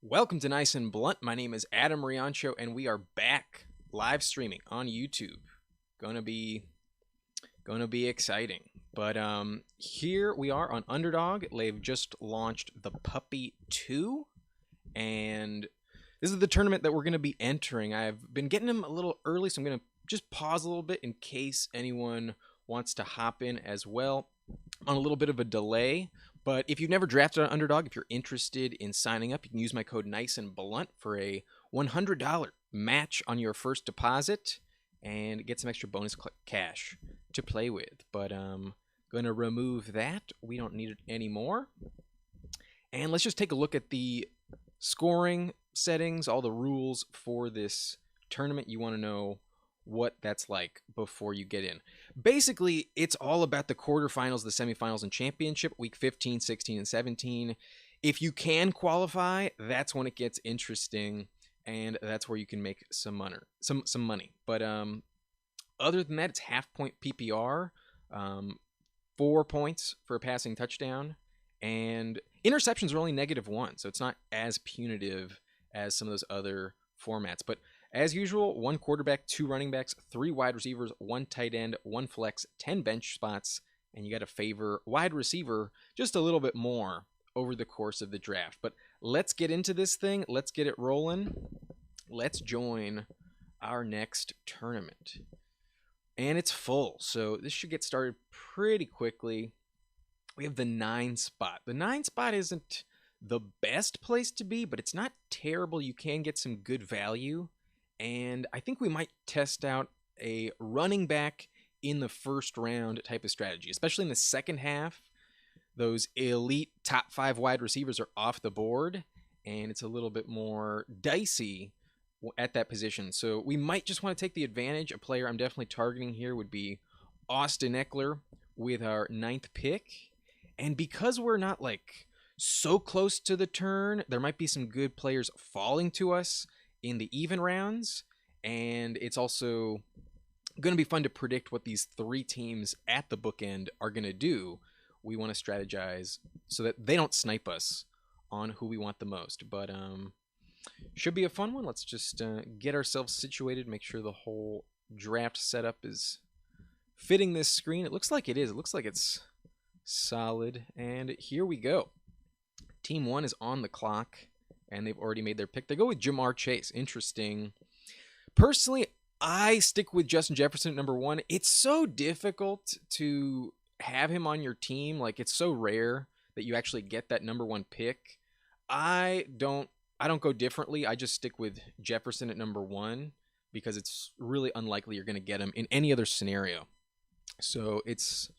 Welcome to Nice and Blunt. My name is Adam Riancho, and we are back live streaming on YouTube. Gonna be exciting. But here we are on Underdog. They've just launched the Puppy 2, and this is the tournament that we're gonna be entering. I've been getting them a little early, so I'm gonna just pause a little bit in case anyone wants to hop in as well on a little bit of a delay. But if you've never drafted on Underdog, if you're interested in signing up, you can use my code Nice and Blunt for a $100 match on your first deposit and get some extra bonus cash to play with. But going to remove that. We don't need it anymore. And let's just take a look at the scoring settings, all the rules for this tournament. You want to know what that's like before you get in. Basically, it's all about the quarterfinals, the semifinals, and championship, week 15, 16, and 17. If you can qualify, that's when it gets interesting, and that's where you can make some money. But other than that, it's half-point PPR, 4 points for a passing touchdown, and interceptions are only -1, so it's not as punitive as some of those other formats. But as usual, 1 quarterback, 2 running backs, 3 wide receivers, 1 tight end, 1 flex, 10 bench spots, and you got to favor wide receiver just a little bit more over the course of the draft. But let's get into this thing. Let's get it rolling. Let's join our next tournament. And it's full, so this should get started pretty quickly. We have the 9 spot. The 9 spot isn't the best place to be, but it's not terrible. You can get some good value. And I think we might test out a running back in the first round type of strategy, especially in the second half. Those elite top 5 wide receivers are off the board, and it's a little bit more dicey at that position. So we might just want to take the advantage. A player I'm definitely targeting here would be Austin Ekeler with our 9th pick. And because we're not like so close to the turn, there might be some good players falling to us in the even rounds, and it's also going to be fun to predict what these 3 teams at the bookend are going to do. We want to strategize so that they don't snipe us on who we want the most, but should be a fun one. Let's just get ourselves situated, make sure the whole draft setup is fitting this screen. It looks like it is. It looks like it's solid, and here we go. Team 1 is on the clock, and they've already made their pick. They go with Ja'Marr Chase. Interesting. Personally, I stick with Justin Jefferson at number 1. It's so difficult to have him on your team. Like, it's so rare that you actually get that number 1 pick. I don't go differently. I just stick with Jefferson at number 1 because it's really unlikely you're going to get him in any other scenario. So it's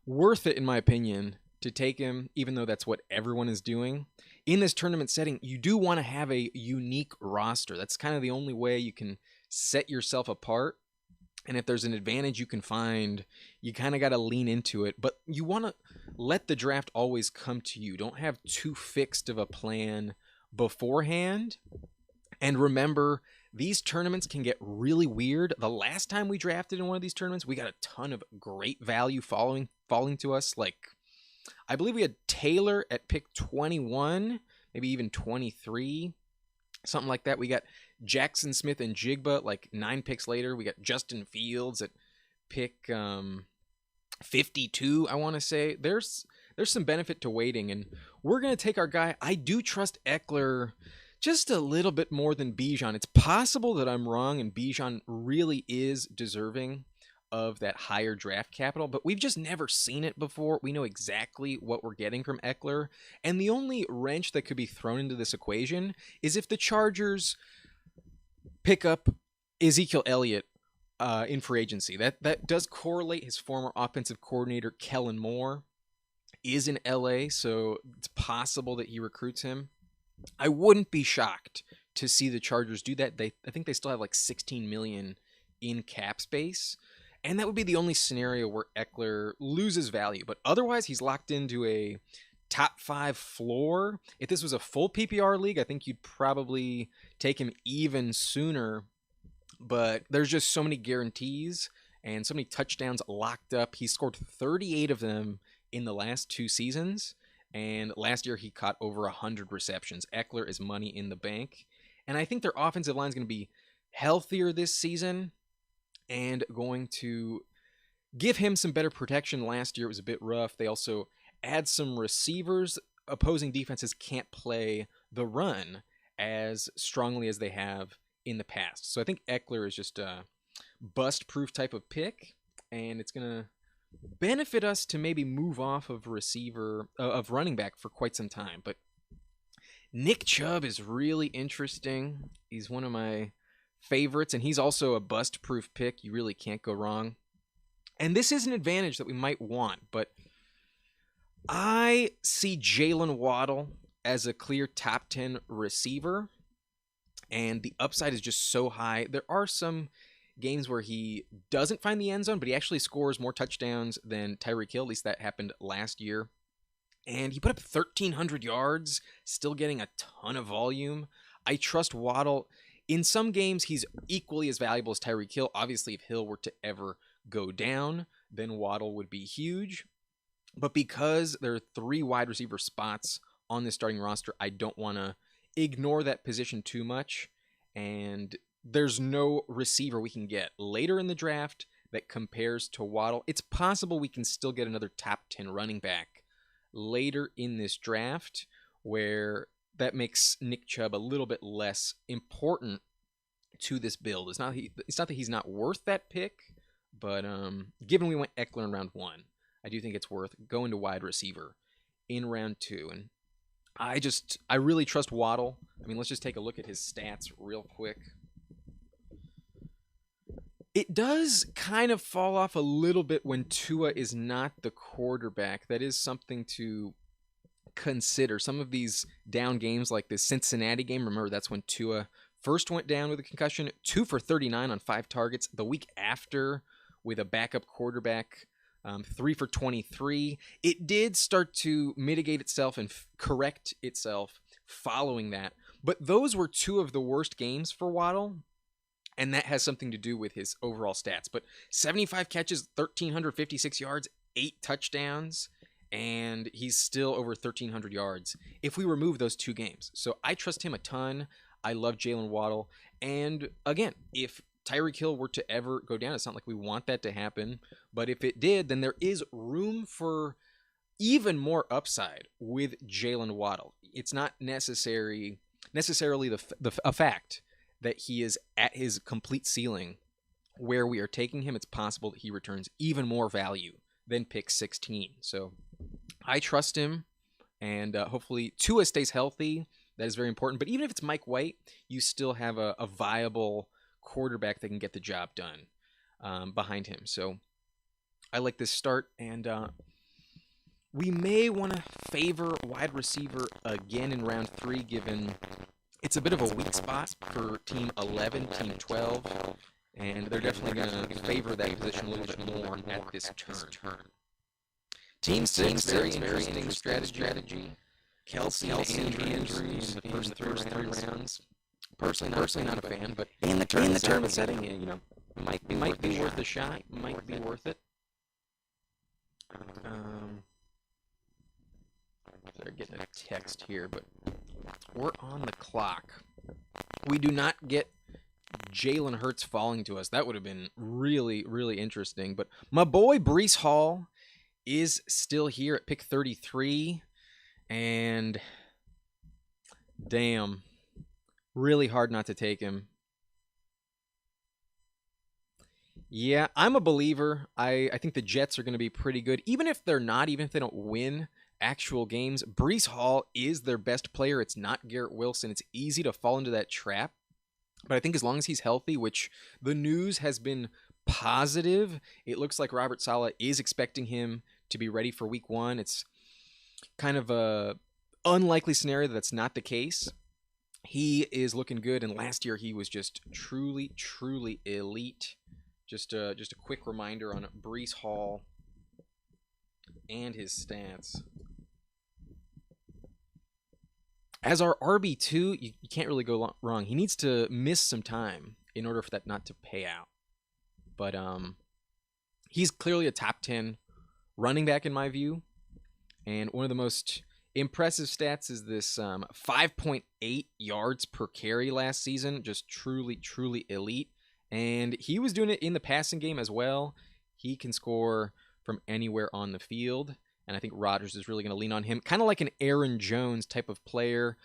worth it, in my opinion, to take him, even though that's what everyone is doing. In this tournament setting, you do want to have a unique roster. That's kind of the only way you can set yourself apart. And if there's an advantage you can find, you kind of got to lean into it. But you want to let the draft always come to you. Don't have too fixed of a plan beforehand. And remember, these tournaments can get really weird. The last time we drafted in one of these tournaments, we got a ton of great value falling to us. Like, I believe we had Taylor at pick 21, maybe even 23, something like that. We got Jackson Smith and Jigba like 9 picks later. We got Justin Fields at pick 52, I want to say. There's some benefit to waiting, and we're going to take our guy. I do trust Ekeler just a little bit more than Bijan. It's possible that I'm wrong, and Bijan really is deserving of that higher draft capital, but we've just never seen it before. We know exactly what we're getting from Ekeler, and the only wrench that could be thrown into this equation is if the Chargers pick up Ezekiel Elliott in free agency. That does correlate. His former offensive coordinator, Kellen Moore, is in LA, so it's possible that he recruits him. I wouldn't be shocked to see the Chargers do that. I think they still have like $16 million in cap space. And that would be the only scenario where Ekeler loses value. But otherwise, he's locked into a top 5 floor. If this was a full PPR league, I think you'd probably take him even sooner. But there's just so many guarantees and so many touchdowns locked up. He scored 38 of them in the last 2 seasons. And last year he caught over 100 receptions. Eckler is money in the bank. And I think their offensive line is going to be healthier this season and going to give him some better protection. Last year it was a bit rough. They also add some receivers. Opposing defenses can't play the run as strongly as they have in the past. So I think Eckler is just a bust-proof type of pick, and it's going to benefit us to maybe move off of running back for quite some time. But Nick Chubb is really interesting. He's one of my favorites, and he's also a bust-proof pick. You really can't go wrong. And this is an advantage that we might want, but I see Jalen Waddle as a clear top 10 receiver, and the upside is just so high. There are some games where he doesn't find the end zone, but he actually scores more touchdowns than Tyreek Hill. At least that happened last year. And he put up 1,300 yards, still getting a ton of volume. I trust Waddle. In some games, he's equally as valuable as Tyreek Hill. Obviously, if Hill were to ever go down, then Waddle would be huge. But because there are 3 wide receiver spots on this starting roster, I don't want to ignore that position too much. And there's no receiver we can get later in the draft that compares to Waddle. It's possible we can still get another top 10 running back later in this draft, where that makes Nick Chubb a little bit less important to this build. It's not that he's not worth that pick, but given we went Eckler in round 1, I do think it's worth going to wide receiver in round 2. And I really trust Waddle. I mean, let's just take a look at his stats real quick. It does kind of fall off a little bit when Tua is not the quarterback. That is something to consider. Some of these down games, like this Cincinnati game, remember that's when Tua first went down with a concussion, 2 for 39 on 5 targets. The week after, with a backup quarterback, 3 for 23. It did start to mitigate itself and correct itself following that. But those were 2 of the worst games for Waddle, and that has something to do with his overall stats. But 75 catches, 1,356 yards, 8 touchdowns, and he's still over 1,300 yards if we remove those 2 games. So I trust him a ton. I love Jalen Waddle. And again, if Tyreek Hill were to ever go down, it's not like we want that to happen, but if it did, then there is room for even more upside with Jalen Waddle. It's not necessarily a fact that he is at his complete ceiling where we are taking him. It's possible that he returns even more value than pick 16. So I trust him, and hopefully Tua stays healthy. That is very important. But even if it's Mike White, you still have a viable quarterback that can get the job done behind him. So I like this start, and we may want to favor wide receiver again in round 3, given it's a bit of a weak spot for Team 11, Team 12, and they're definitely going to favor that position a little bit more at this turn. Team 6, very interesting strategy. Kelsey and Andrews in the first 3 rounds. Personally not a fan, but in the tournament setting, might be worth a shot. Might be worth it. They're getting a text here, but we're on the clock. We do not get Jalen Hurts falling to us. That would have been really, really interesting. But my boy Breece Hall is still here at pick 33, and damn, really hard not to take him. Yeah, I'm a believer. I think the Jets are going to be pretty good. Even if they're not, even if they don't win actual games, Breece Hall is their best player. It's not Garrett Wilson. It's easy to fall into that trap. But I think as long as he's healthy, which the news has been positive, it looks like Robert Saleh is expecting him to be ready for week 1. It's kind of a unlikely scenario that's not the case. He is looking good, and last year he was just truly, truly elite. Just a quick reminder on Breece Hall and his stats. As our RB2, you can't really go wrong. He needs to miss some time in order for that not to pay out. But he's clearly a top 10 running back in my view, and one of the most impressive stats is this 5.8 yards per carry last season. Just truly, truly elite. And he was doing it in the passing game as well. He can score from anywhere on the field. And I think Rodgers is really going to lean on him. Kind of like an Aaron Jones type of player.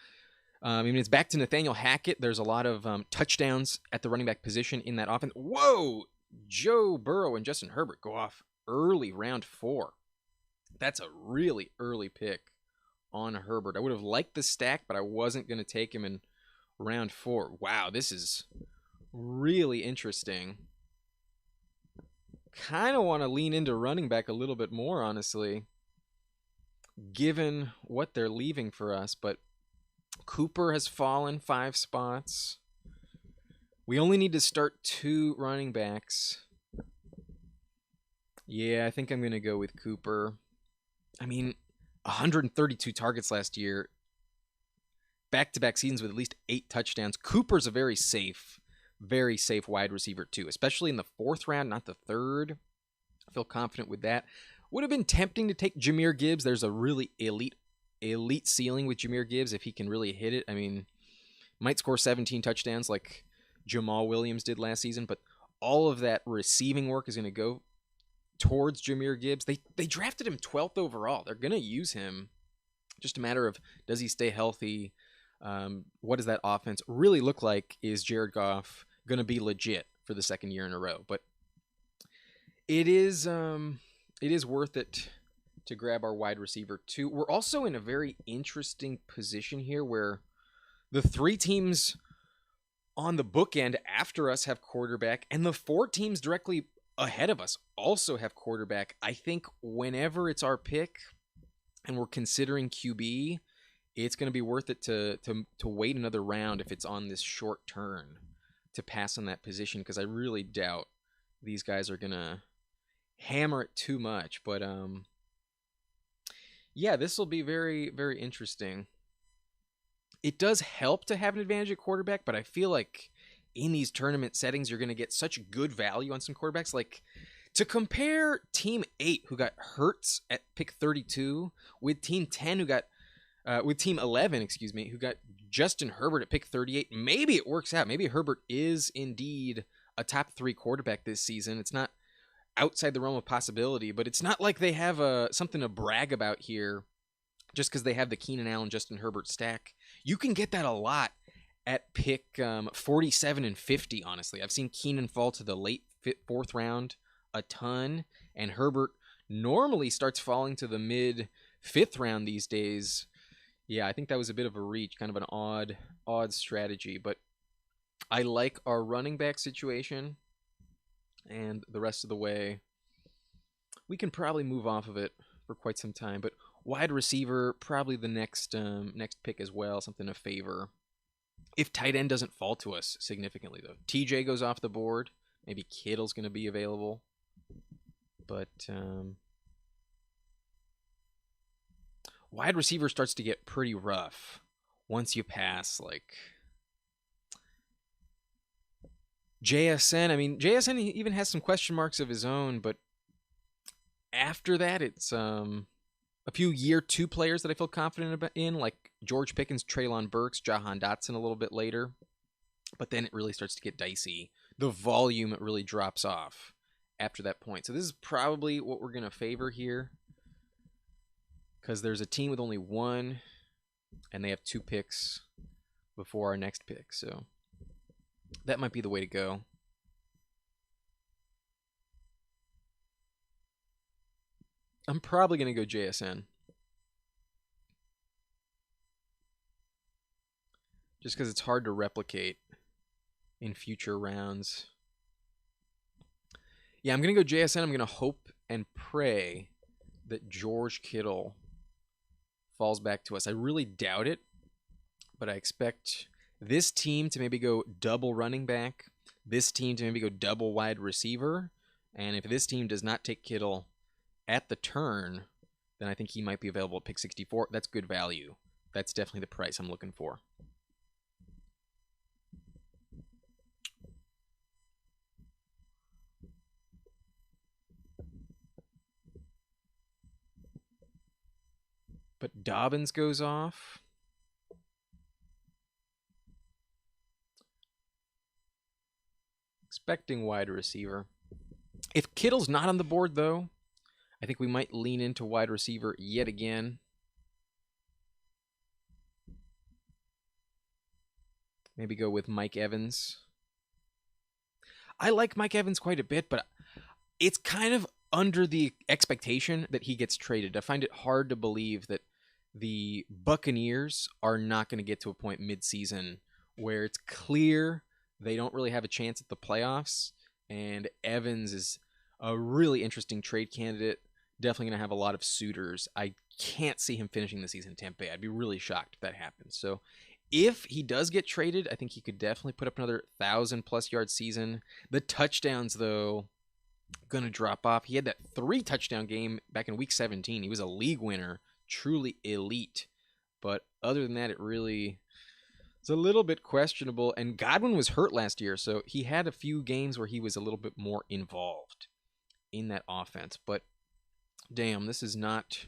I mean, it's back to Nathaniel Hackett. There's a lot of touchdowns at the running back position in that offense. Whoa! Joe Burrow and Justin Herbert go off early, round 4. That's a really early pick on Herbert. I would have liked the stack, but I wasn't going to take him in round 4. Wow, this is really interesting. Kind of want to lean into running back a little bit more, honestly, given what they're leaving for us. But Cooper has fallen 5 spots. We only need to start 2 running backs. Yeah, I think I'm going to go with Cooper. I mean, 132 targets last year. Back-to-back seasons with at least 8 touchdowns. Cooper's a very safe wide receiver too, especially in the 4th round, not the 3rd. I feel confident with that. Would have been tempting to take Jahmyr Gibbs. There's a really elite ceiling with Jahmyr Gibbs if he can really hit it. I mean, might score 17 touchdowns like Jamal Williams did last season, but all of that receiving work is going to go towards Jahmyr Gibbs. They drafted him 12th overall. They're going to use him. Just a matter of, does he stay healthy? What does that offense really look like? Is Jared Goff going to be legit for the 2nd year in a row? But it is worth it to grab our wide receiver too. We're also in a very interesting position here where the 3 teams on the bookend after us have quarterback, and the 4 teams directly ahead of us also have quarterback. I think whenever it's our pick and we're considering QB, it's going to be worth it to wait another round if it's on this short turn to pass on that position, because I really doubt these guys are going to hammer it too much. But yeah, this will be very, very interesting. It does help to have an advantage at quarterback, but I feel like in these tournament settings, you're going to get such good value on some quarterbacks. Like, to compare Team 8, who got Hurts at pick 32, with Team 10, with Team 11, who got Justin Herbert at pick 38, maybe it works out. Maybe Herbert is indeed a top 3 quarterback this season. It's not outside the realm of possibility, but it's not like they have something to brag about here just because they have the Keenan Allen, Justin Herbert stack. You can get that a lot at pick 47 and 50, honestly. I've seen Keenan fall to the late 4th round a ton, and Herbert normally starts falling to the mid 5th round these days. Yeah, I think that was a bit of a reach, kind of an odd strategy, but I like our running back situation, and the rest of the way, we can probably move off of it for quite some time. But wide receiver, probably the next pick as well, something to favor. If tight end doesn't fall to us significantly, though. TJ goes off the board. Maybe Kittle's going to be available. But wide receiver starts to get pretty rough once you pass, like, JSN. I mean, JSN even has some question marks of his own, but after that, it's a few year 2 players that I feel confident in, like George Pickens, Treylon Burks, Jahan Dotson a little bit later. But then it really starts to get dicey. The volume really drops off after that point. So this is probably what we're going to favor here, because there's a team with only 1, and they have 2 picks before our next pick. So that might be the way to go. I'm probably going to go JSN. Just because it's hard to replicate in future rounds. Yeah, I'm going to go JSN. I'm going to hope and pray that George Kittle falls back to us. I really doubt it, but I expect this team to maybe go double running back, this team to maybe go double wide receiver, and if this team does not take Kittle at the turn, then I think he might be available at pick 64. That's good value. That's definitely the price I'm looking for. But Dobbins goes off. Expecting wide receiver. If Kittle's not on the board, though, I think we might lean into wide receiver yet again. Maybe go with Mike Evans. I like Mike Evans quite a bit, but it's kind of under the expectation that he gets traded. I find it hard to believe that the Buccaneers are not going to get to a point midseason where it's clear they don't really have a chance at the playoffs, and Evans is a really interesting trade candidate. Definitely going to have a lot of suitors. I can't see him finishing the season in Tampa Bay. I'd be really shocked if that happens. So if he does get traded, I think he could definitely put up another 1,000+ yard season. The touchdowns, though, going to drop off. He had that 3-touchdown game back in week 17. He was a league winner, truly elite. But other than that, it's a little bit questionable. And Godwin was hurt last year, so he had a few games where he was a little bit more involved in that offense. But damn, this is not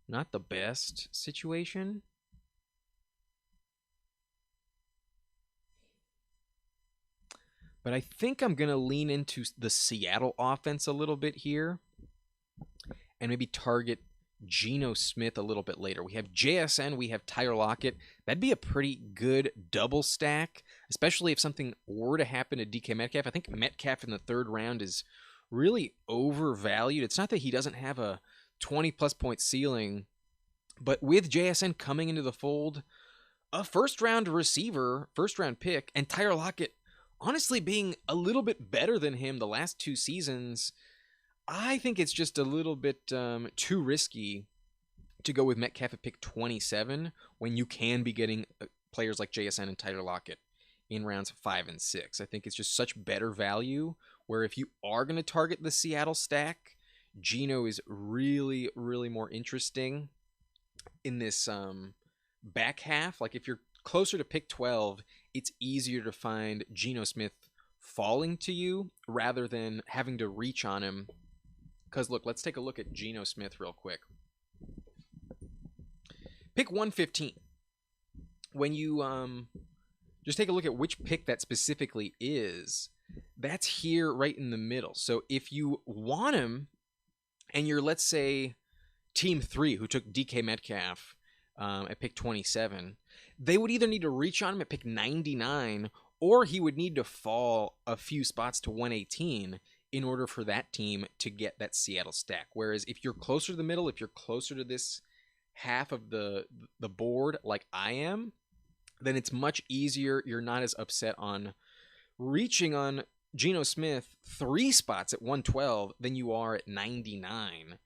the best situation. But I think I'm going to lean into the Seattle offense a little bit here and maybe target Geno Smith a little bit later. We have JSN, we have Tyler Lockett. That'd be a pretty good double stack, especially if something were to happen to DK Metcalf. I think Metcalf in the 3rd round is really overvalued. It's not that he doesn't have a 20+ point ceiling, but with JSN coming into the fold, a first-round receiver, first-round pick, and Tyler Lockett honestly being a little bit better than him the last 2 seasons, I think it's just a little bit too risky to go with Metcalf at pick 27 when you can be getting players like JSN and Tyler Lockett in rounds 5 and 6. I think it's just such better value where if you are going to target the Seattle stack, Geno is really, really more interesting in this back half. Like if you're closer to pick 12, it's easier to find Geno Smith falling to you rather than having to reach on him. Because look, let's take a look at Geno Smith real quick. Pick 115. When you just take a look at which pick that specifically is, that's here right in the middle. So if you want him and you're, let's say, Team 3 who took DK Metcalf at pick 27, they would either need to reach on him at pick 99 or he would need to fall a few spots to 118 in order for that team to get that Seattle stack. Whereas if you're closer to the middle, if you're closer to this half of the board like I am, then it's much easier. You're not as upset on reaching on Geno Smith 3 spots at 112 than you are at 99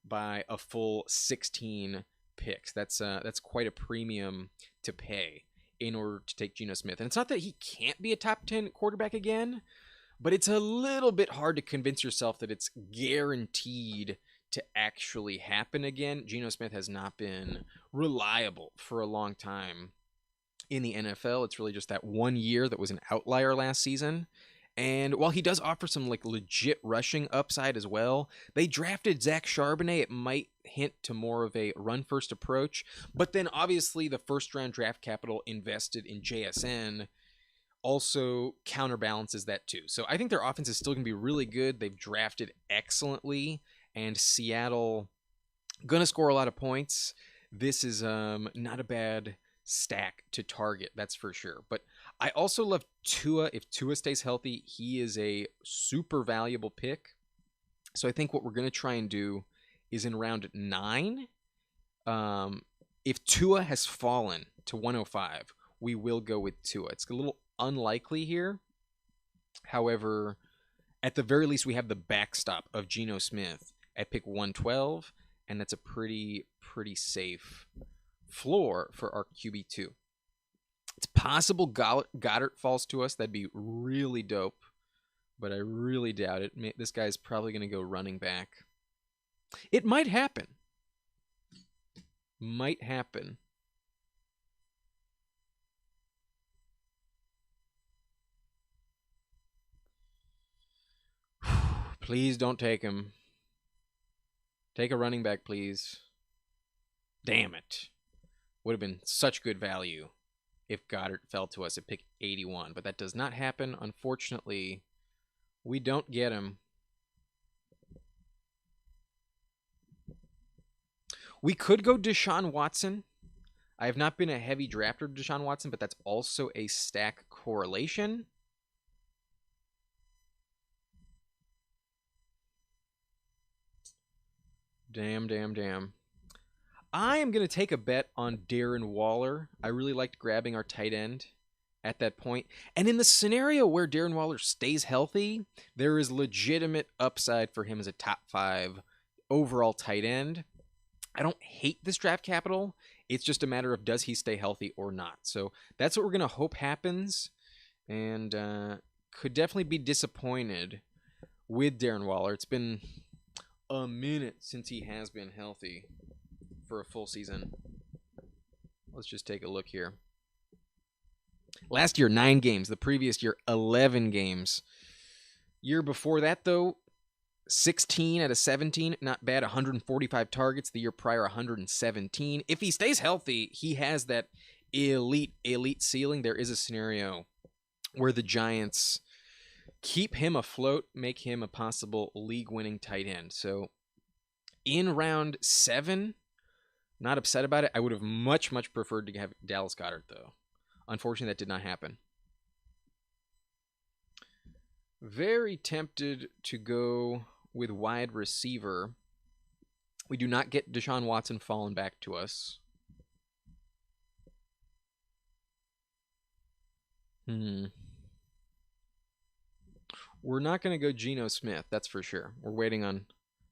by a full 16 picks. That's quite a premium to pay in order to take Geno Smith. And it's not that he can't be a top 10 quarterback again, but it's a little bit hard to convince yourself that it's guaranteed to actually happen again. Geno Smith has not been reliable for a long time in the NFL. It's really just that 1 year that was an outlier last season. And while he does offer some like legit rushing upside as well, they drafted Zach Charbonnet. It might hint to more of a run-first approach. But then obviously the first-round draft capital invested in JSN also counterbalances that too. So I think their offense is still going to be really good. They've drafted excellently, and Seattle going to score a lot of points. This is not a bad stack to target, that's for sure. But I also love Tua. If Tua stays healthy, he is a super valuable pick. So I think what we're going to try and do is in round 9, if Tua has fallen to 105, we will go with Tua. It's a little unlikely here. However, at the very least, we have the backstop of Geno Smith at pick 112, and that's a pretty safe floor for our QB2. It's possible Goddard falls to us. That'd be really dope, but I really doubt it. This guy's probably going to go running back. It might happen. Might happen. Please don't take him. Take a running back, please. Damn it. Would have been such good value if Goddard fell to us at pick 81. But that does not happen. Unfortunately, we don't get him. We could go Deshaun Watson. I have not been a heavy drafter of Deshaun Watson, but that's also a stack correlation. Damn. I am going to take a bet on Darren Waller. I really liked grabbing our tight end at that point. And in the scenario where Darren Waller stays healthy, there is legitimate upside for him as a top 5 overall tight end. I don't hate this draft capital. It's just a matter of does he stay healthy or not. So that's what we're going to hope happens. And could definitely be disappointed with Darren Waller. It's been a minute since he has been healthy for a full season. Let's just take a look here. Last year, 9 games. The previous year, 11 games. Year before that, though, 16 out of 17. Not bad. 145 targets. The year prior, 117. If he stays healthy, he has that elite ceiling. There is a scenario where the Giants keep him afloat, make him a possible league-winning tight end. So in round 7, not upset about it. I would have much preferred to have Dallas Goedert, though. Unfortunately, that did not happen. Very tempted to go with wide receiver. We do not get Deshaun Watson falling back to us. We're not going to go Geno Smith, that's for sure. We're waiting on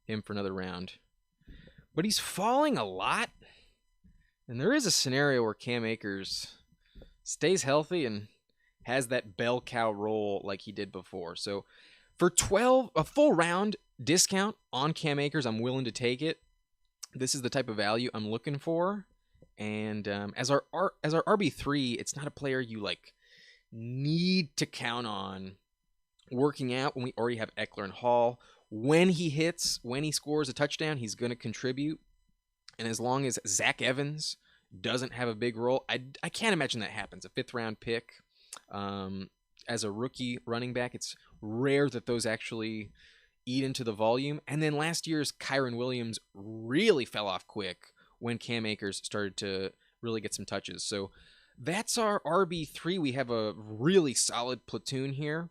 him for another round. But he's falling a lot. And there is a scenario where Cam Akers stays healthy and has that bell cow role like he did before. So for 12, a full round discount on Cam Akers, I'm willing to take it. This is the type of value I'm looking for. And as our RB3, it's not a player you like need to count on working out when we already have Eckler and Hall. When he hits, when he scores a touchdown, he's going to contribute. And as long as Zach Evans doesn't have a big role, I can't imagine that happens. A 5th-round pick as a rookie running back, it's rare that those actually eat into the volume. And then last year's Kyren Williams really fell off quick when Cam Akers started to really get some touches. So that's our RB3. We have a really solid platoon here.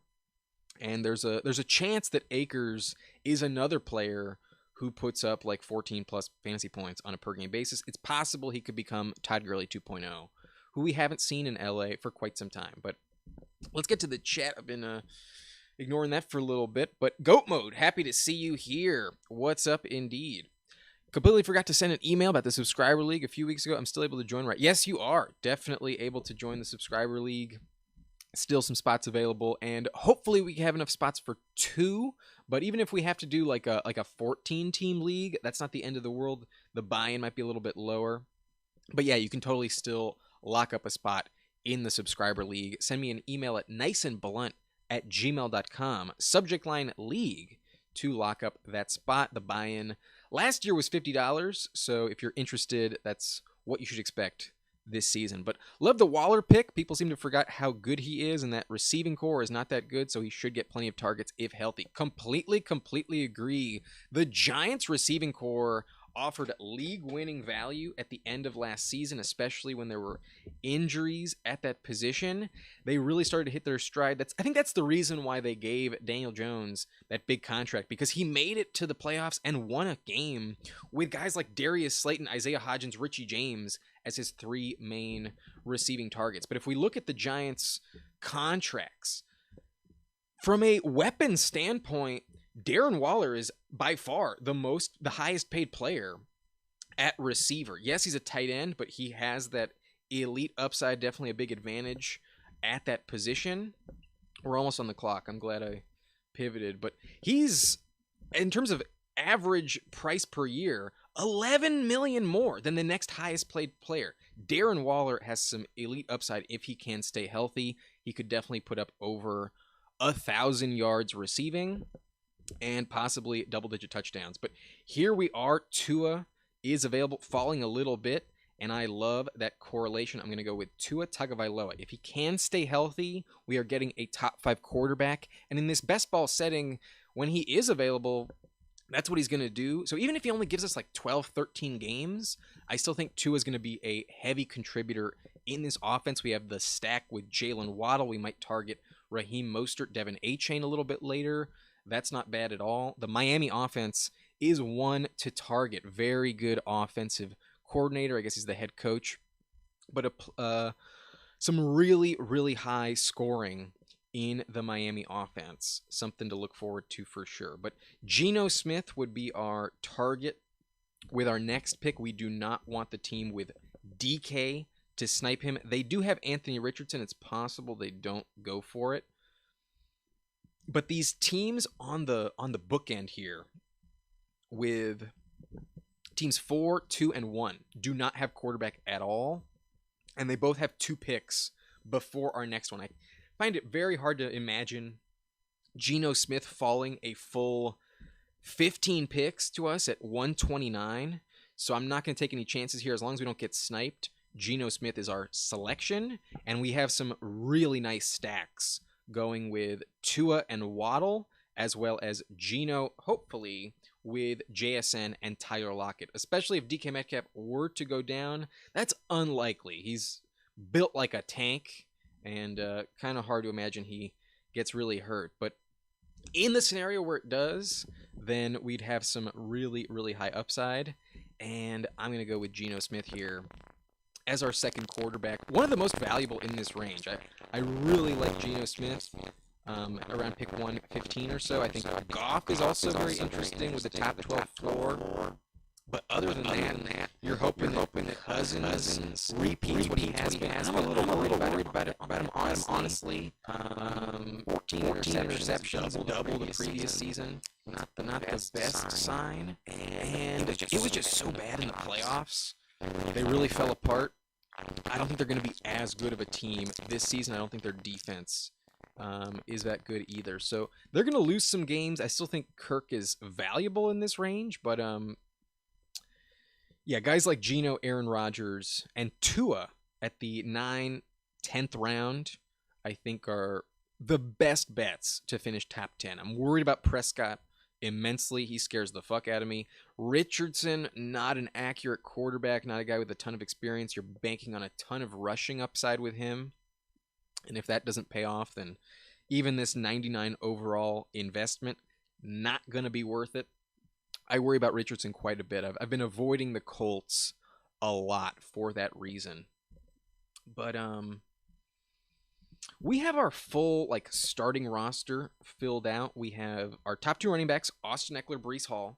And there's a chance that Akers is another player who puts up like 14 plus fantasy points on a per game basis. It's possible he could become Todd Gurley 2.0, who we haven't seen in LA for quite some time. But let's get to the chat. I've been ignoring that for a little bit. But Goat Mode, happy to see you here. What's up indeed? Completely forgot to send an email about the Subscriber League a few weeks ago. I'm still able to join, right? Yes, you are definitely able to join the Subscriber League. Still some spots available, and hopefully we have enough spots for 2. But even if we have to do like a 14-team league, that's not the end of the world. The buy-in might be a little bit lower. But yeah, you can totally still lock up a spot in the Subscriber League. Send me an email at niceandblunt@gmail.com. Subject line league to lock up that spot. The buy-in last year was $50, so if you're interested, that's what you should expect this season. But love the Waller pick. People seem to forget how good he is, and that receiving core is not that good, so he should get plenty of targets if healthy. Completely agree. The Giants receiving core offered league-winning value at the end of last season, especially when there were injuries at that position. They really started to hit their stride. I think that's the reason why they gave Daniel Jones that big contract, because he made it to the playoffs and won a game with guys like Darius Slayton, Isaiah Hodgins, Richie James as his 3 main receiving targets. But if we look at the Giants' contracts, from a weapon standpoint, Darren Waller is by far the highest paid player at receiver. Yes, he's a tight end, but he has that elite upside, definitely a big advantage at that position. We're almost on the clock. I'm glad I pivoted, but he's, in terms of average price per year, $11 million more than the next highest paid player. Darren Waller has some elite upside if he can stay healthy. He could definitely put up over 1,000 yards receiving and possibly double-digit touchdowns. But here we are, Tua is available, falling a little bit, and I love that correlation. I'm going to go with Tua Tagovailoa. If he can stay healthy, we are getting a top 5 quarterback. And in this best ball setting, when he is available, that's what he's going to do. So even if he only gives us like 12, 13 games, I still think Tua is going to be a heavy contributor in this offense. We have the stack with Jalen Waddle. We might target Raheem Mostert, Devin Achane a little bit later. That's not bad at all. The Miami offense is one to target. Very good offensive coordinator. I guess he's the head coach. But some really, really high scoring in the Miami offense. Something to look forward to for sure. But Geno Smith would be our target with our next pick. We do not want the team with DK to snipe him. They do have Anthony Richardson. It's possible they don't go for it. But these teams on the bookend here with teams 4, 2, and 1 do not have quarterback at all. And they both have 2 picks before our next one. I find it very hard to imagine Geno Smith falling a full 15 picks to us at 129. So I'm not going to take any chances here as long as we don't get sniped. Geno Smith is our selection. And we have some really nice stacks going with Tua and Waddle, as well as Geno, hopefully, with JSN and Tyler Lockett. Especially if DK Metcalf were to go down, that's unlikely. He's built like a tank, and kind of hard to imagine he gets really hurt. But in the scenario where it does, then we'd have some really, really high upside. And I'm going to go with Geno Smith here as our second quarterback. One of the most valuable in this range. I really like Geno Smith around pick 115 or so. I think Goff is also very interesting with the top 12 floor. But other than that, you're hoping that Cousins repeats what he has been. I'm a little worried about him honestly. 14 interceptions, double the previous season. Not the best sign. And it was just so bad in the playoffs. They really fell apart. I don't think they're going to be as good of a team this season. I don't think their defense is that good either. So they're going to lose some games. I still think Kirk is valuable in this range, but yeah, guys like Geno, Aaron Rodgers, and Tua at the 9, 10th round, I think are the best bets to finish top 10. I'm worried about Prescott immensely. He scares the fuck out of me. Richardson, not an accurate quarterback, not a guy with a ton of experience. You're banking on a ton of rushing upside with him. And if that doesn't pay off, then even this 99 overall investment, not going to be worth it. I worry about Richardson quite a bit. I've been avoiding the Colts a lot for that reason. But we have our full starting roster filled out. We have our top 2 running backs, Austin Eckler, Breece Hall.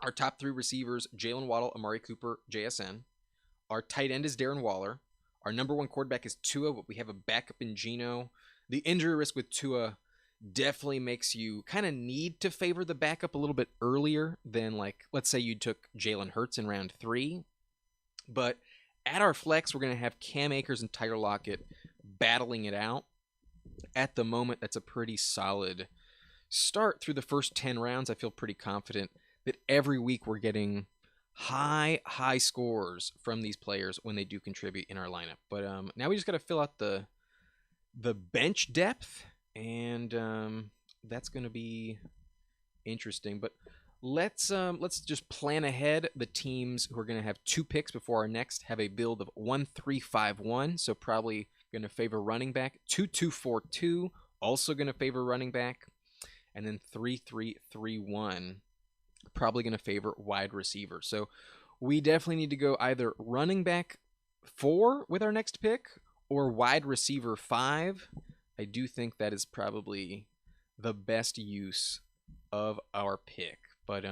Our top 3 receivers, Jalen Waddle, Amari Cooper, JSN. Our tight end is Darren Waller. Our number 1 quarterback is Tua, but we have a backup in Geno. The injury risk with Tua definitely makes you kind of need to favor the backup a little bit earlier than, let's say you took Jalen Hurts in round 3. But at our flex, we're going to have Cam Akers and Tyler Lockett battling it out. At the moment, that's a pretty solid start through the first 10 rounds. I feel pretty confident that every week we're getting high scores from these players when they do contribute in our lineup. But now we just got to fill out the bench depth, and that's going to be interesting. But let's just plan ahead. The teams who are going to have 2 picks before our next have a build of 1-3-5-1, so probably going to favor running back. 2-2-4-2, also going to favor running back, and then 3-3-3-1. Probably going to favor wide receiver. So we definitely need to go either running back 4 with our next pick or wide receiver 5. I do think that is probably the best use of our pick. But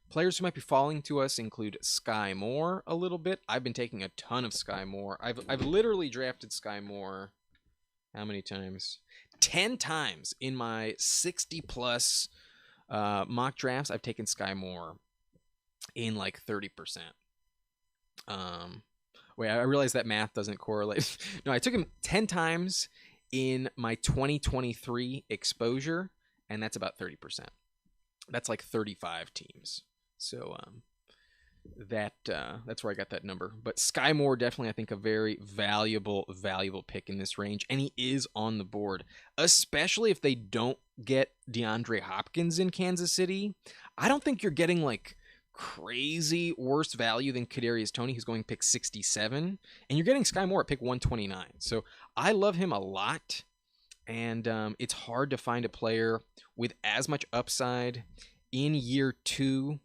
players who might be falling to us include Sky Moore a little bit. I've been taking a ton of Sky Moore. I've literally drafted Sky Moore how many times? 10 times in my 60+ mock drafts. I've taken Sky Moore in 30%. Wait, I realize that math doesn't correlate. No, I took him 10 times in my 2023 exposure, and that's about 30%. That's 35 teams. So That's where I got that number. But Sky Moore, definitely, I think, a very valuable pick in this range, and he is on the board, especially if they don't get DeAndre Hopkins in Kansas City. I don't think you're getting like crazy worse value than Kadarius Toney, who's going pick 67, and you're getting Sky Moore at pick 129. So I love him a lot, and it's hard to find a player with as much upside in year two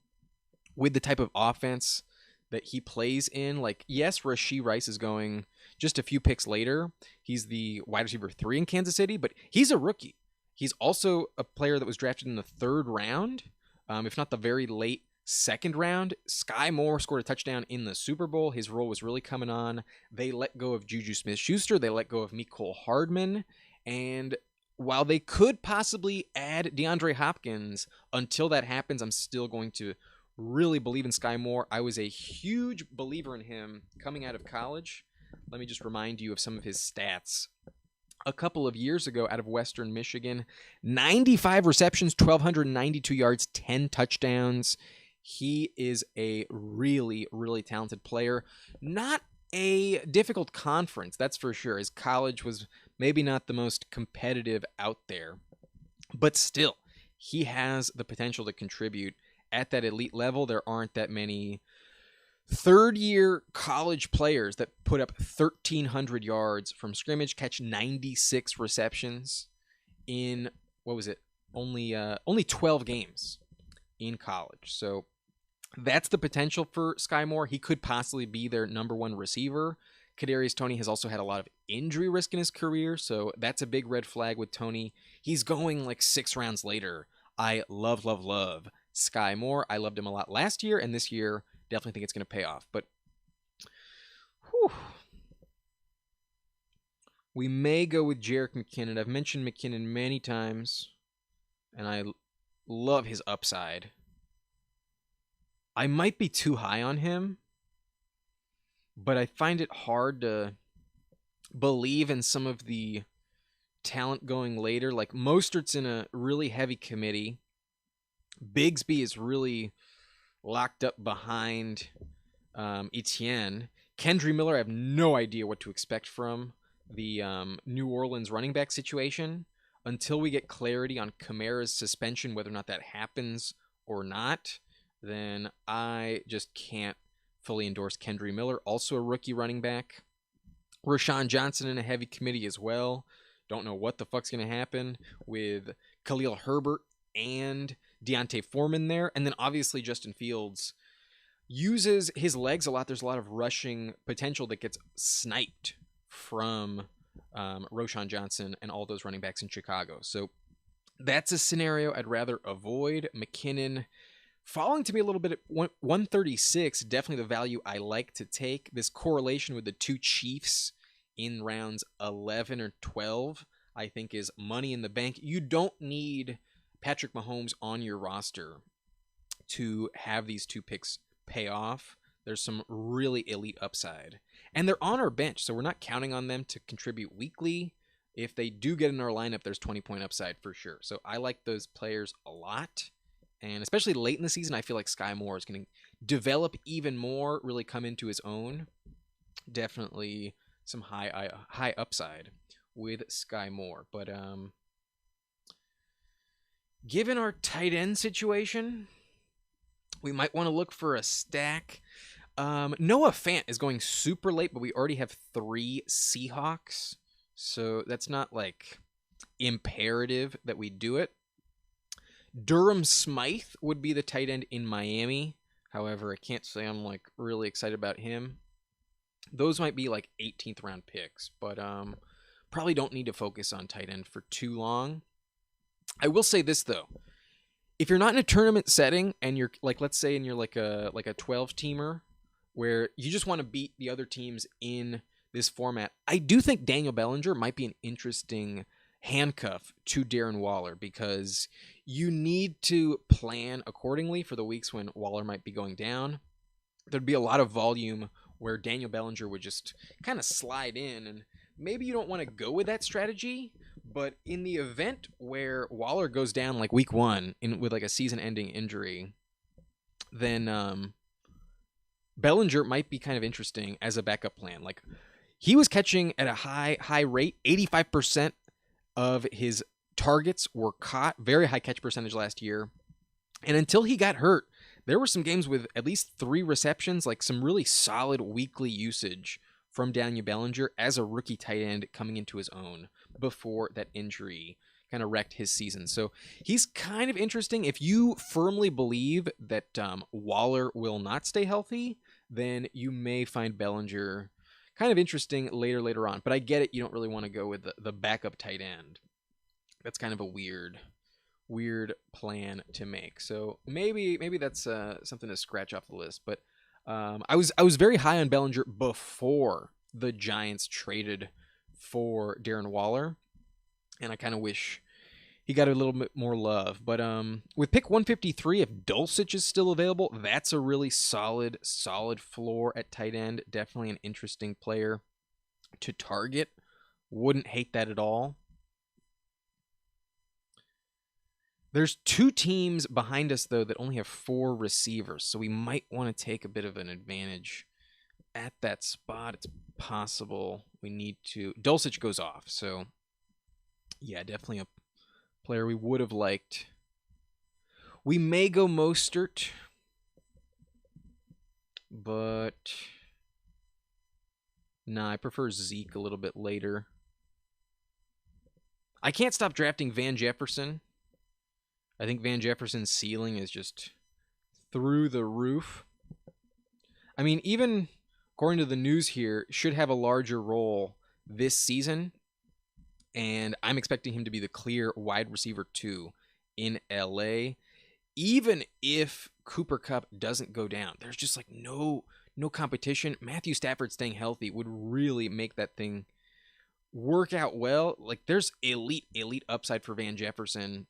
with the type of offense that he plays in. Like, yes, Rashee Rice is going just a few picks later. He's the wide receiver 3 in Kansas City, but he's a rookie. He's also a player that was drafted in the 3rd round, if not the very late 2nd round. Sky Moore scored a touchdown in the Super Bowl. His role was really coming on. They let go of Juju Smith-Schuster. They let go of Mecole Hardman. And while they could possibly add DeAndre Hopkins, until that happens, I'm still going to really believe in Sky Moore. I was a huge believer in him coming out of college. Let me just remind you of some of his stats. A couple of years ago out of Western Michigan, 95 receptions, 1,292 yards, 10 touchdowns. He is a really talented player. Not a difficult conference, that's for sure. His college was maybe not the most competitive out there, but still, he has the potential to contribute at that elite level. There aren't that many third-year college players that put up 1,300 yards from scrimmage, catch 96 receptions in, what was it, only 12 games in college. So that's the potential for Sky Moore. He could possibly be their number 1 receiver. Kadarius Toney has also had a lot of injury risk in his career, so that's a big red flag with Toney. He's going like 6 rounds later. I love Sky Moore. I loved him a lot last year, and this year definitely think it's going to pay off. But whew, we may go with Jerick McKinnon. I've mentioned McKinnon many times, and I love his upside. I might be too high on him, but I find it hard to believe in some of the talent going later. Like, Mostert's in a really heavy committee. Bigsby is really locked up behind Etienne. Kendre Miller, I have no idea what to expect from the New Orleans running back situation until we get clarity on Kamara's suspension, whether or not that happens or not. Then I just can't fully endorse Kendre Miller, also a rookie running back. Rashawn Johnson in a heavy committee as well. Don't know what the fuck's going to happen with Khalil Herbert and Deontay Foreman there. And then obviously Justin Fields uses his legs a lot. There's a lot of rushing potential that gets sniped from Roschon Johnson and all those running backs in Chicago. So that's a scenario I'd rather avoid. McKinnon falling to me a little bit at 136, definitely the value I like to take. This correlation with the 2 Chiefs in rounds 11 or 12, I think, is money in the bank. You don't need Patrick Mahomes on your roster to have these 2 picks pay off. There's some really elite upside. And they're on our bench, so we're not counting on them to contribute weekly. If they do get in our lineup, there's 20-point upside for sure. So I like those players a lot. And especially late in the season, I feel like Sky Moore is going to develop even more, really come into his own. Definitely some high upside with Sky Moore. But given our tight end situation, we might want to look for a stack. Noah Fant is going super late, but we already have 3 Seahawks. So that's not like imperative that we do it. Durham Smythe would be the tight end in Miami. However, I can't say I'm like really excited about him. Those might be like 18th round picks, but probably don't need to focus on tight end for too long. I will say this though. If you're not in a tournament setting and you're like, let's say, and you're like a 12 teamer where you just want to beat the other teams in this format, I do think Daniel Bellinger might be an interesting handcuff to Darren Waller, because you need to plan accordingly for the weeks when Waller might be going down. There'd be a lot of volume where Daniel Bellinger would just kind of slide in, and maybe you don't want to go with that strategy, but in the event where Waller goes down like week 1 with like a season-ending injury, then Bellinger might be kind of interesting as a backup plan. Like, he was catching at a high rate. 85% of his targets were caught. Very high catch percentage last year. And until he got hurt, there were some games with at least 3 receptions, like some really solid weekly usage from Daniel Bellinger as a rookie tight end coming into his own before that injury kind of wrecked his season. So he's kind of interesting. If you firmly believe that Waller will not stay healthy, then you may find Bellinger kind of interesting later on. But I get it. You don't really want to go with the backup tight end. That's kind of a weird plan to make. So maybe that's something to scratch off the list. But I was very high on Bellinger before the Giants traded for Darren Waller, and I kind of wish he got a little bit more love. But with pick 153, if Dulcich is still available, that's a really solid floor at tight end. Definitely an interesting player to target. Wouldn't hate that at all. There's 2 teams behind us, though, that only have 4 receivers, so we might want to take a bit of an advantage at that spot. It's possible we need to. Dulcich goes off, so yeah, definitely a player we would have liked. We may go Mostert, but nah, I prefer Zeke a little bit later. I can't stop drafting Van Jefferson. I think Van Jefferson's ceiling is just through the roof. I mean, even according to the news here, should have a larger role this season, and I'm expecting him to be the clear wide receiver 2 in LA. Even if Cooper Kupp doesn't go down, there's just like no competition. Matthew Stafford staying healthy would really make that thing work out well. Like, there's elite upside for Van Jefferson.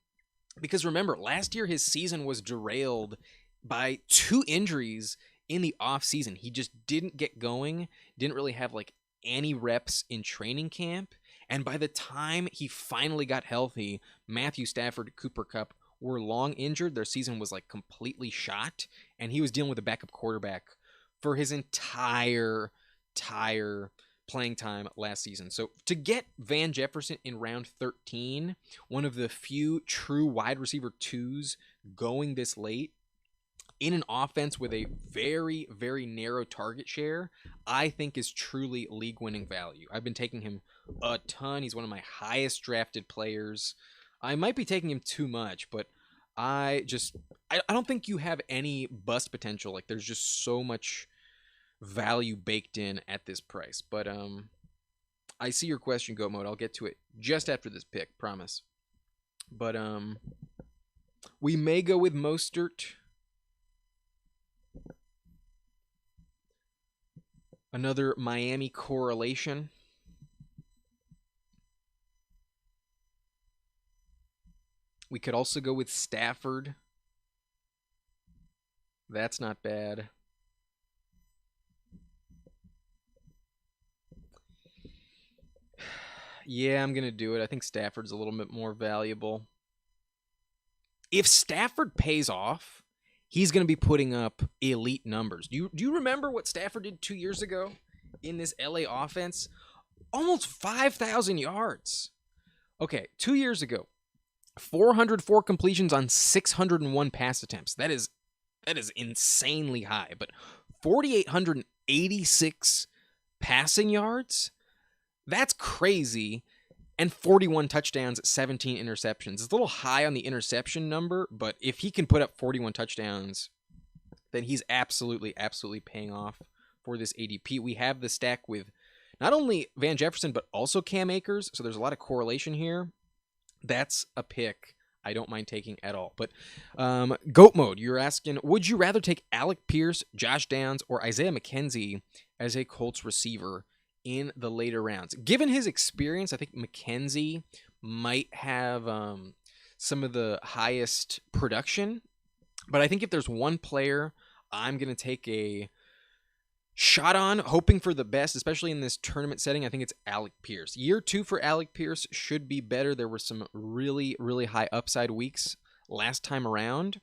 Because remember, last year his season was derailed by 2 injuries in the offseason. He just didn't get going, didn't really have like any reps in training camp. And by the time he finally got healthy, Matthew Stafford, Cooper Kupp were long injured. Their season was like completely shot. And he was dealing with a backup quarterback for his entire playing time last season. So to get Van Jefferson in round 13, one of the few true wide receiver 2s going this late, in an offense with a very narrow target share, I think is truly league-winning value. I've been taking him a ton. He's one of my highest drafted players. I might be taking him too much, but I don't think you have any bust potential. Like, there's just so much value baked in at this price. But I see your question, Goat Mode. I'll get to it just after this pick, promise. But we may go with Mostert. Another Miami correlation. We could also go with Stafford. That's not bad. Yeah, I'm going to do it. I think Stafford's a little bit more valuable. If Stafford pays off, he's going to be putting up elite numbers. Do you remember what Stafford did 2 years ago in this LA offense? Almost 5,000 yards. Okay, 2 years ago, 404 completions on 601 pass attempts. That is insanely high. But 4,886 passing yards? That's crazy. And 41 touchdowns, 17 interceptions. It's a little high on the interception number, but if he can put up 41 touchdowns, then he's absolutely paying off for this ADP. We have the stack with not only Van Jefferson, but also Cam Akers, so there's a lot of correlation here. That's a pick I don't mind taking at all. But Goat Mode, you're asking, would you rather take Alec Pierce, Josh Downs, or Isaiah McKenzie as a Colts receiver in the later rounds? Given his experience, I think McKenzie might have some of the highest production. But I think if there's one player I'm going to take a shot on, hoping for the best, especially in this tournament setting, I think it's Alec Pierce. Year 2 for Alec Pierce should be better. There were some really high upside weeks last time around.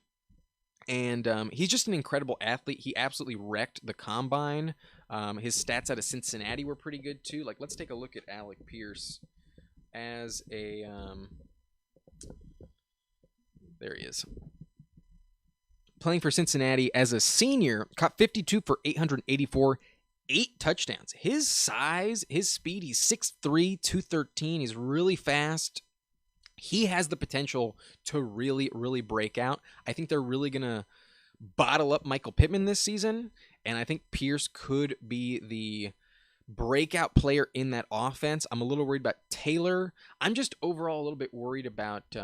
And he's just an incredible athlete. He absolutely wrecked the combine. His stats out of Cincinnati were pretty good too. Like, let's take a look at Alec Pierce as a. There he is. Playing for Cincinnati as a senior, caught 52 for 884, 8 touchdowns. His size, his speed, he's 6'3", 213. He's really fast. He has the potential to really, really break out. I think they're really going to bottle up Michael Pittman this season, and I think Pierce could be the breakout player in that offense. I'm a little worried about Taylor. I'm just overall a little bit worried about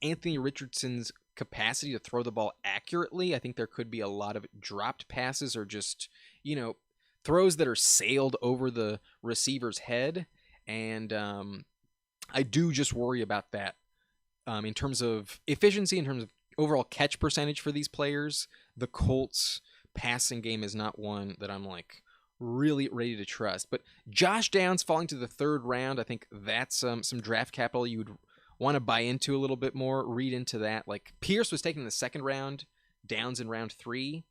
Anthony Richardson's capacity to throw the ball accurately. I think there could be a lot of dropped passes or just, throws that are sailed over the receiver's head. And I do just worry about that in terms of efficiency, in terms of overall catch percentage for these players. The Colts passing game is not one that I'm really ready to trust. But Josh Downs falling to the 3rd round, I think that's some draft capital you would want to buy into a little bit more, read into that. Like, Pierce was taken in the 2nd round, Downs in round 3.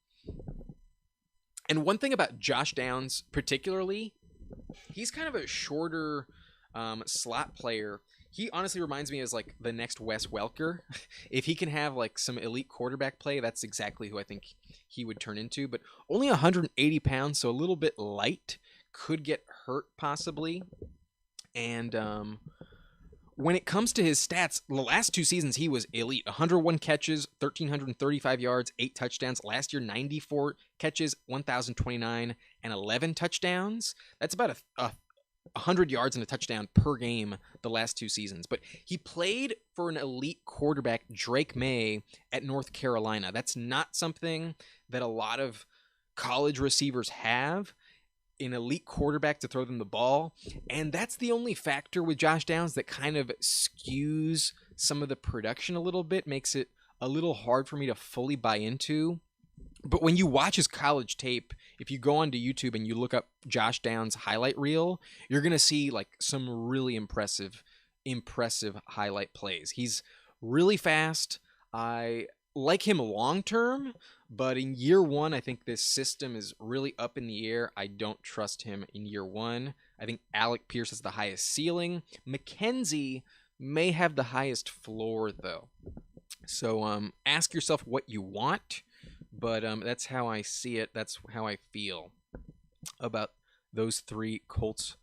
And one thing about Josh Downs particularly, he's kind of a shorter slot player. He honestly reminds me as the next Wes Welker. If he can have some elite quarterback play, that's exactly who I think he would turn into. But only 180 pounds, so a little bit light. Could get hurt possibly. And when it comes to his stats, the last 2 seasons he was elite. 101 catches, 1,335 yards, 8 touchdowns. Last year, 94 catches, 1,029, and 11 touchdowns. That's about a 100 yards and a touchdown per game the last 2 seasons. But he played for an elite quarterback, Drake May, at North Carolina. That's not something that a lot of college receivers have. An elite quarterback to throw them the ball. And that's the only factor with Josh Downs that kind of skews some of the production a little bit, makes it a little hard for me to fully buy into. But when you watch his college tape, if you go onto YouTube and you look up Josh Downs highlight reel, you're going to see some really impressive highlight plays. He's really fast. I like him long term, but in year 1, I think this system is really up in the air. I don't trust him in year 1. I think Alec Pierce has the highest ceiling. McKenzie may have the highest floor, though. So ask yourself what you want, but that's how I see it. That's how I feel about those 3 Colts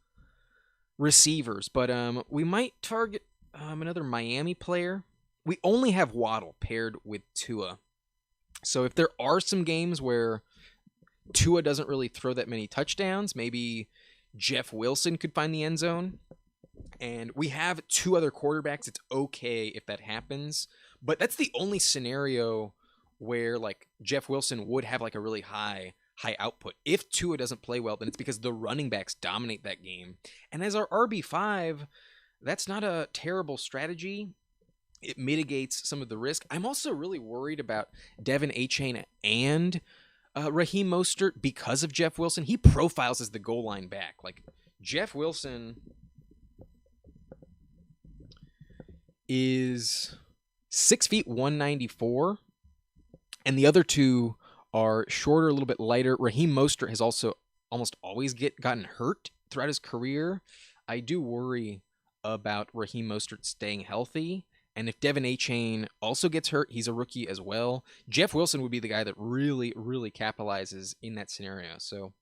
receivers. But we might target another Miami player. We only have Waddle paired with Tua. So if there are some games where Tua doesn't really throw that many touchdowns, maybe Jeff Wilson could find the end zone. And we have 2 other quarterbacks. It's okay if that happens. But that's the only scenario where Jeff Wilson would have a really high output. If Tua doesn't play well, then it's because the running backs dominate that game. And as our RB5, that's not a terrible strategy. It mitigates some of the risk. I'm also really worried about Devin Achane and Raheem Mostert because of Jeff Wilson. He profiles as the goal line back. Jeff Wilson is 6 feet 194, and the other 2 are shorter, a little bit lighter. Raheem Mostert has also almost always gotten hurt throughout his career. I do worry about Raheem Mostert staying healthy. And if Devin Achane also gets hurt, he's a rookie as well. Jeff Wilson would be the guy that really, really capitalizes in that scenario. So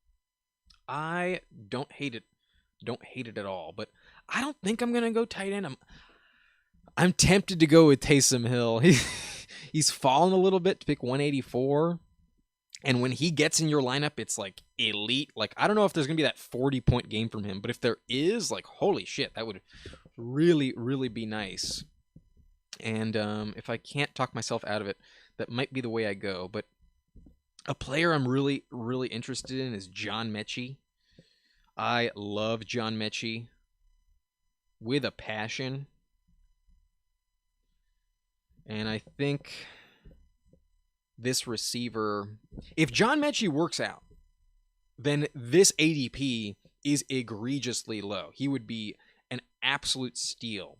I don't hate it. Don't hate it at all. But I don't think I'm going to go tight end. I'm tempted to go with Taysom Hill. He's fallen a little bit to pick 184. And when he gets in your lineup, it's elite. I don't know if there's going to be that 40-point game from him. But if there is, holy shit, that would really, really be nice. And if I can't talk myself out of it, that might be the way I go. But a player I'm really, really interested in is John Mechie. I love John Mechie with a passion. And I think this receiver, if John Mechie works out, then this ADP is egregiously low. He would be an absolute steal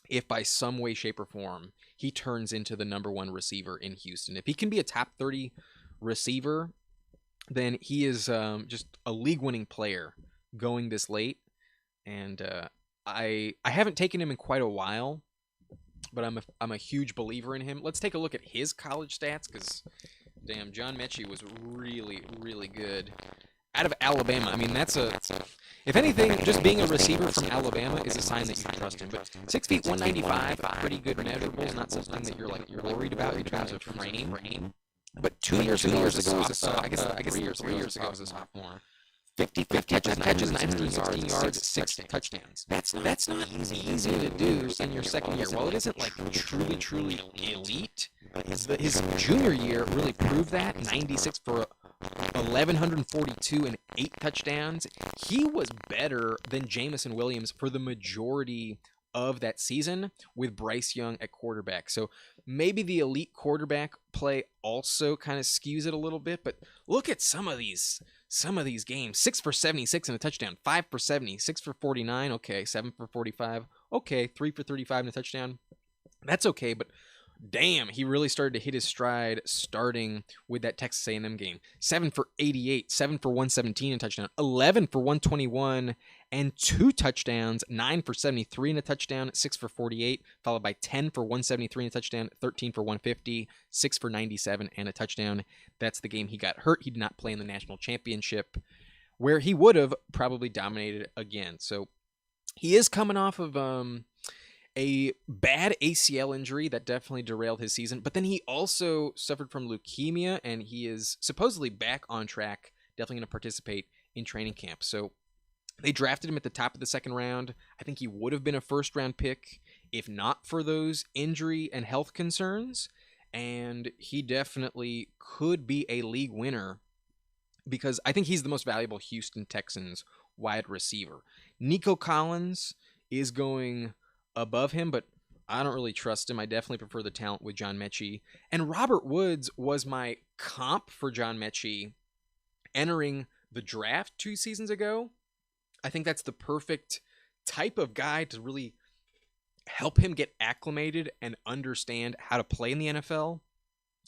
if by some way, shape, or form he turns into the number one receiver in Houston. If he can be a top 30 receiver, then he is just a league-winning player going this late. And I haven't taken him in quite a while, but I'm a huge believer in him. Let's take a look at his college stats, because damn, John Mechie was really, really good. Out of Alabama, I mean, if anything, just being a receiver from Alabama is a sign that you can trust him. But 6 feet 195, pretty good measurables, not something that you're worried about in terms of frame. But 2 years ago, I guess 3 years ago, I was a sophomore. 50 catches, 19 yards, 6 touchdowns. That's not easy to do in your second year. While it isn't like truly elite, his junior year really proved that. 96 for 1,142 and 8 touchdowns. He was better than Jameson Williams for the majority of that season with Bryce Young at quarterback. So maybe the elite quarterback play also kind of skews it a little bit, but look at some of these games. 6 for 76 and a touchdown, 5 for 70, 6 for 49, okay, 7 for 45, okay, 3 for 35 and a touchdown. That's okay, but damn, he really started to hit his stride starting with that Texas A&M game. 7 for 88, 7 for 117 and a touchdown, 11 for 121 and 2 touchdowns, 9 for 73 and a touchdown, 6 for 48, followed by 10 for 173 and a touchdown, 13 for 150, 6 for 97 and a touchdown. That's the game he got hurt. He did not play in the national championship, where he would have probably dominated again. So he is coming off of a bad ACL injury that definitely derailed his season, but then he also suffered from leukemia, and he is supposedly back on track, definitely going to participate in training camp. So they drafted him at the top of the second round. I think he would have been a first-round pick if not for those injury and health concerns, and he definitely could be a league winner because I think he's the most valuable Houston Texans wide receiver. Nico Collins is going above him, but I don't really trust him. I definitely prefer the talent with John Mechie. And Robert Woods was my comp for John Mechie entering the draft 2 seasons ago. I think that's the perfect type of guy to really help him get acclimated and understand how to play in the NFL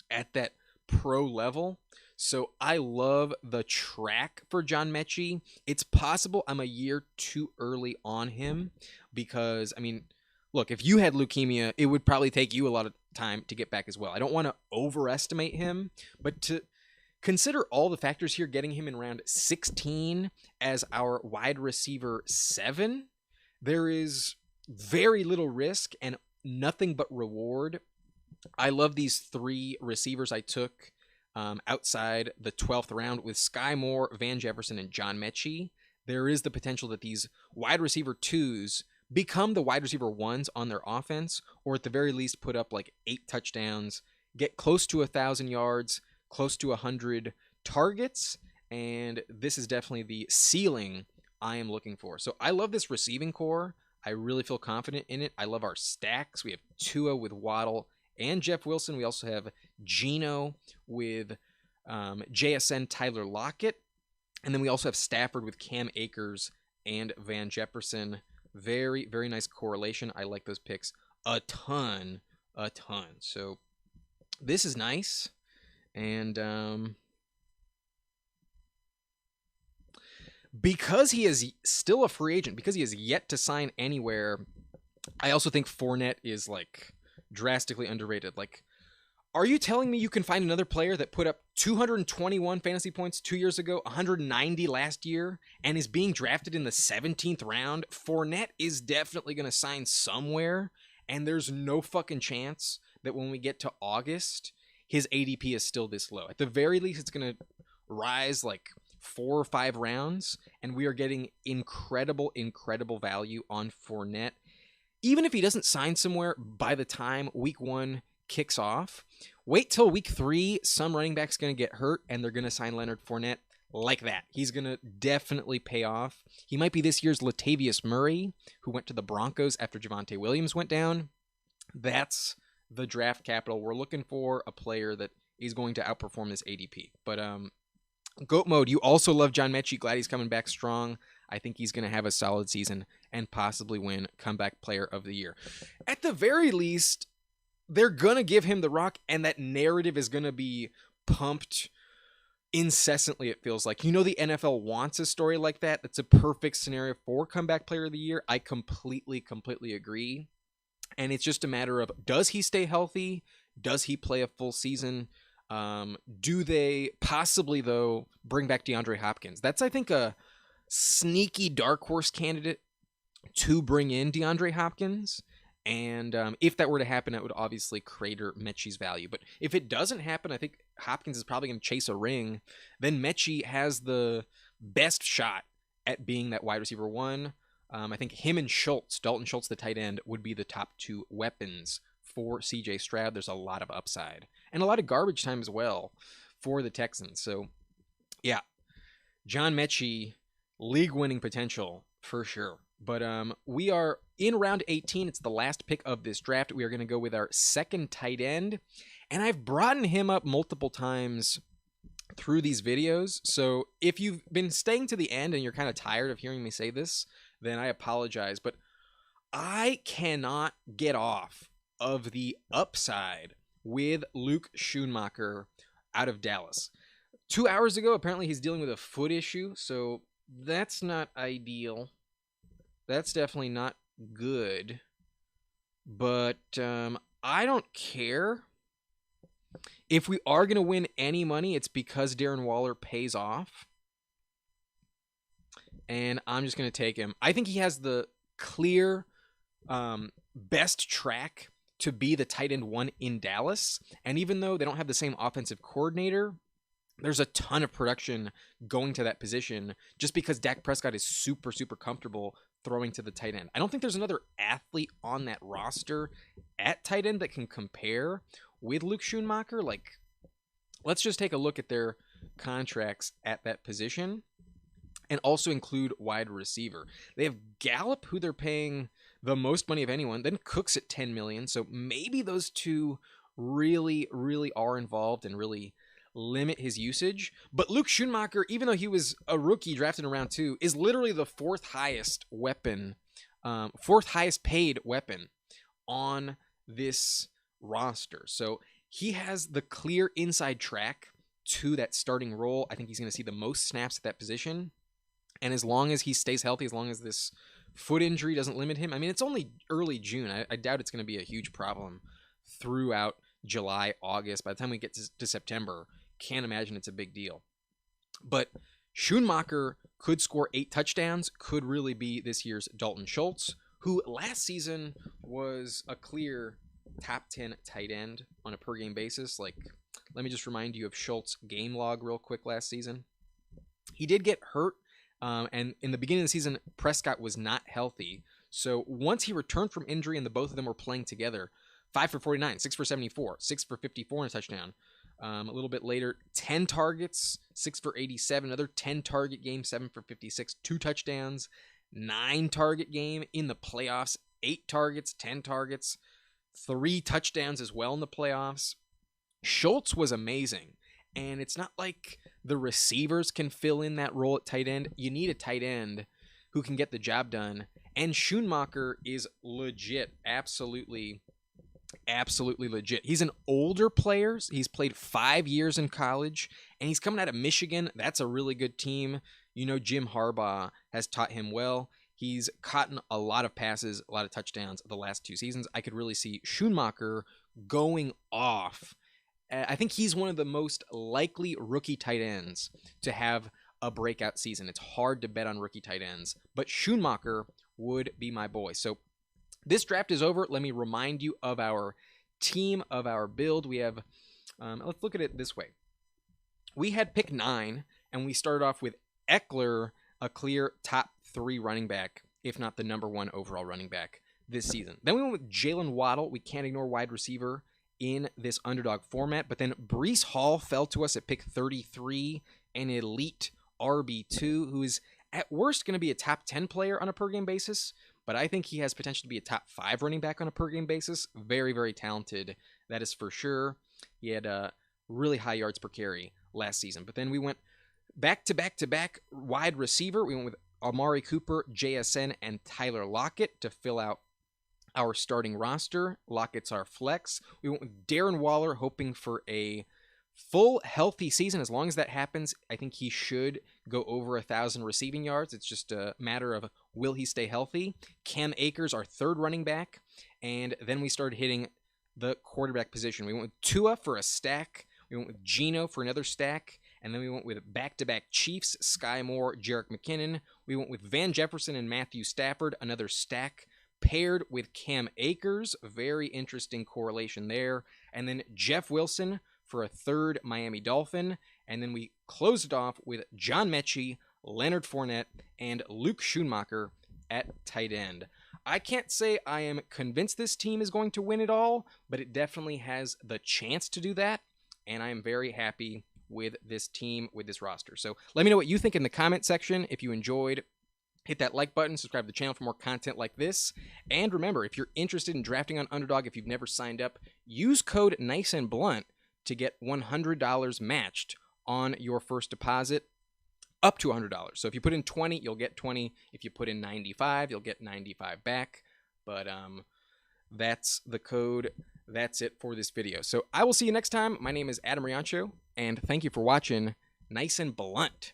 at that pro level. So I love the track for John Mechie. It's possible I'm a year too early on him because, I mean, look, if you had leukemia, it would probably take you a lot of time to get back as well. I don't want to overestimate him, but to consider all the factors here, getting him in round 16 as our wide receiver 7, there is very little risk and nothing but reward. I love these 3 receivers I took outside the 12th round with Sky Moore, Van Jefferson, and John Mechie. There is the potential that these wide receiver 2s become the wide receiver 1s on their offense, or at the very least put up like 8 touchdowns, get close to 1,000 yards, close to 100 targets, and this is definitely the ceiling I am looking for. So I love this receiving core. I really feel confident in it. I love our stacks. We have Tua with Waddle and Jeff Wilson. We also have Geno with JSN Tyler Lockett. And then we also have Stafford with Cam Akers and Van Jefferson. Very, very nice correlation. I like those picks a ton. So this is nice. And because he is still a free agent, because he is yet to sign anywhere, I also think Fournette is like drastically underrated. Like, are you telling me you can find another player that put up 221 fantasy points 2 years ago, 190 last year, and is being drafted in the 17th round? Fournette is definitely going to sign somewhere, and there's no fucking chance that when we get to August, his ADP is still this low. At the very least, it's going to rise like 4 or 5 rounds, and we are getting incredible value on Fournette. Even if he doesn't sign somewhere by the time week 1 kicks off, wait till week 3, some running back's going to get hurt, and they're going to sign Leonard Fournette like that. He's going to definitely pay off. He might be this year's Latavius Murray, who went to the Broncos after Javonte Williams went down. That's the draft capital we're looking for, a player that is going to outperform this ADP. But Goat Mode, you also love John Mechie. Glad he's coming back strong. I think he's going to have a solid season and possibly win Comeback Player of the Year. At the very least, they're going to give him the rock, and that narrative is going to be pumped incessantly, it feels like. The NFL wants a story like that. That's a perfect scenario for comeback player of the year. I completely agree. And it's just a matter of, does he stay healthy? Does he play a full season? Do they possibly, though, bring back DeAndre Hopkins? That's, I think, a sneaky dark horse candidate to bring in DeAndre Hopkins. And if that were to happen, it would obviously crater Mechie's value. But if it doesn't happen, I think Hopkins is probably going to chase a ring. Then Mechie has the best shot at being that wide receiver one. I think him and Schultz, Dalton Schultz, the tight end, would be the top two weapons for CJ Stroud. There's a lot of upside and a lot of garbage time as well for the Texans. So, yeah, John Mechie, league-winning potential for sure. But we are in round 18. It's the last pick of this draft. We are going to go with our second tight end. And I've brought him up multiple times through these videos. So if you've been staying to the end and you're kind of tired of hearing me say this, then I apologize. But I cannot get off of the upside with Luke Schoonmaker out of Dallas. 2 hours ago, apparently he's dealing with a foot issue. So that's not ideal. That's definitely not good, but I don't care. If we are going to win any money, it's because Darren Waller pays off, and I'm just going to take him. I think he has the clear best track to be the tight end one in Dallas, and even though they don't have the same offensive coordinator, there's a ton of production going to that position just because Dak Prescott is super comfortable throwing to the tight end. I don't think there's another athlete on that roster at tight end that can compare with Luke Schoonmaker. Like, let's just take a look at their contracts at that position and also include wide receiver. They have Gallup, who they're paying the most money of anyone, then Cooks at $10 million. So maybe those two really are involved and really limit his usage. But Luke Schoonmaker, even though he was a rookie drafted in round 2, is literally the fourth highest paid weapon on this roster. So he has the clear inside track to that starting role. I think he's going to see the most snaps at that position. And as long as he stays healthy, as long as this foot injury doesn't limit him, I mean, it's only early June. I doubt it's going to be a huge problem throughout July, August. By the time we get to September, can't imagine it's a big deal. But Schoonmaker could score 8 touchdowns, could really be this year's Dalton Schultz, who last season was a clear top 10 tight end on a per game basis. Like, let me just remind you of Schultz's game log real quick last season. He did get hurt, and in the beginning of the season, Prescott was not healthy. So once he returned from injury and the both of them were playing together, 5 for 49, 6 for 74, 6 for 54 and a touchdown. A little bit later, 10 targets, 6 for 87, another 10 target game, 7 for 56, 2 touchdowns, 9 target game in the playoffs, 8 targets, 10 targets, 3 touchdowns as well in the playoffs. Schultz was amazing, and it's not like the receivers can fill in that role at tight end. You need a tight end who can get the job done, and Schoonmaker is legit, absolutely legit. He's an older player. He's played 5 years in college, and he's coming out of Michigan. That's a really good team. Jim Harbaugh has taught him well. He's caught a lot of passes, a lot of touchdowns the last 2 seasons. I could really see Schoonmaker going off. I think he's one of the most likely rookie tight ends to have a breakout season. It's hard to bet on rookie tight ends, but Schoonmaker would be my boy. So this draft is over. Let me remind you of our team, of our build. We have, let's look at it this way. We had pick 9, and we started off with Eckler, a clear top 3 running back, if not the number 1 overall running back this season. Then we went with Jalen Waddle. We can't ignore wide receiver in this underdog format. But then Breece Hall fell to us at pick 33, an elite RB2 who is at worst going to be a top 10 player on a per game basis. But I think he has potential to be a top 5 running back on a per game basis. Very talented. That is for sure. He had really high yards per carry last season. But then we went back to back wide receiver. We went with Amari Cooper, JSN, and Tyler Lockett to fill out our starting roster. Lockett's our flex. We went with Darren Waller, hoping for a full healthy season. As long as that happens, I think he should go over 1,000 receiving yards. It's just a matter of will he stay healthy. Cam Akers, our third running back. And then we started hitting the quarterback position. We went with Tua for a stack. We went with Geno for another stack. And then we went with back-to-back Chiefs, Sky Moore, Jerick McKinnon. We went with Van Jefferson and Matthew Stafford, another stack paired with Cam Akers. Very interesting correlation there. And then Jeff Wilson for a third Miami Dolphin. And then we closed it off with John Mechie, Leonard Fournette, and Luke Schoonmaker at tight end. I can't say I am convinced this team is going to win it all, but it definitely has the chance to do that. And I am very happy with this team, with this roster. So let me know what you think in the comment section. If you enjoyed, hit that like button, subscribe to the channel for more content like this. And remember, if you're interested in drafting on Underdog, if you've never signed up, use code Nice and Blunt to get $100 matched on your first deposit, up to $100. So if you put in 20, you'll get 20. If you put in 95, you'll get 95 back. But that's the code. That's it for this video. So I will see you next time. My name is Adam Riancho, and thank you for watching Nice and Blunt.